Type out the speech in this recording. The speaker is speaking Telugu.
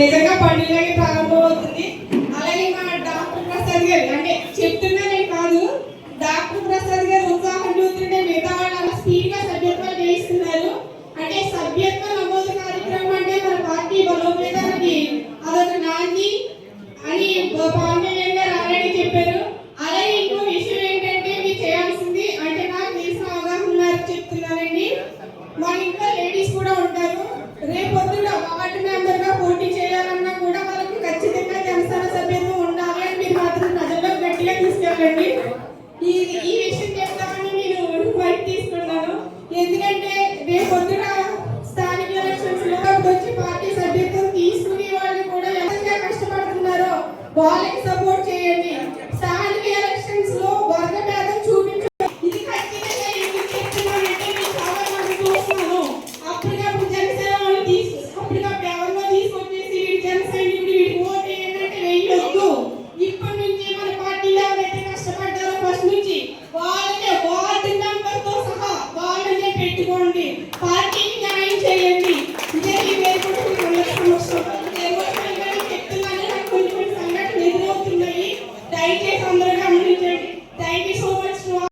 నిజంగా పండుగలకి ప్రారంభమవుతుంది. అలాగే మా డాక్టర్ ప్రసాద్ గారు అంటే చెప్తున్నానే కాదు, డాక్టర్ ప్రసాద్ గారు ఉత్సాహం చూస్తుంటే మిగతా వాళ్ళు స్పీడ్ గా సభ్యత్వాలు చేయిస్తున్నారు. అంటే సభ్యత్వ నమోదు కార్యక్రమం అంటే మన పార్టీ బలోపేతానికి అదొక నాంది అని పవన్ కళ్యాణ్ గారు ఆల్రెడీ చెప్పారు. అలాగే ఇంకో విషయం ఏంటంటే మీరు చేయాల్సింది అంటే నాకు తెలిసిన అవగాహన చెప్తున్నానండి. మన ఇంట్లో లేడీస్ కూడా ఉంటారు. రేపొద్దున వార్డు మెంబర్ గా పోటీ చేయాలన్నా కూడా వాళ్ళకి ఖచ్చితంగా జనసేన సభ్యత్వం ఉండాలి అని మీరు మాత్రం ప్రజల్లో గట్టిగా తీసుకెళ్ళండి. ఈ విషయం చెప్తామని నేను బయట తీసుకున్నాను. ఎందుకంటే రేపొద్దున స్థానిక ఎలక్షన్స్ లో వచ్చి పార్టీ సభ్యత్వం తీసుకునే వాళ్ళు కూడా ఎంతగా కష్టపడుతున్నారో వాళ్ళకి సపోర్ట్ చేయండి. స్థానిక ఎలక్షన్స్ లో వర్గ భేదం చూపించండి. ఇది ఖచ్చితంగా ఎందుకు చెప్తున్నానంటే నేను చాలా మంది చూస్తున్నాను. అప్పటికప్పుడు జనసేన వాళ్ళు అప్పటికప్పుడు ఎవరినో తీసుకొచ్చేసి వీడి జనసైనికుడు వీడికి ఓటు ఏంటంటే వెయ్యొద్దు. ఇప్పటి నుంచి మన పార్టీలో ఎవరైతే కష్టపడ్డారో ఫస్ట్ నుంచి వాళ్ళనే వార్డు మెంబర్ తో సహా వాళ్ళనే పెట్టుకోండి. పార్టీకి న్యాయం చేయండి. ఇదే ఈ వేరు కూడా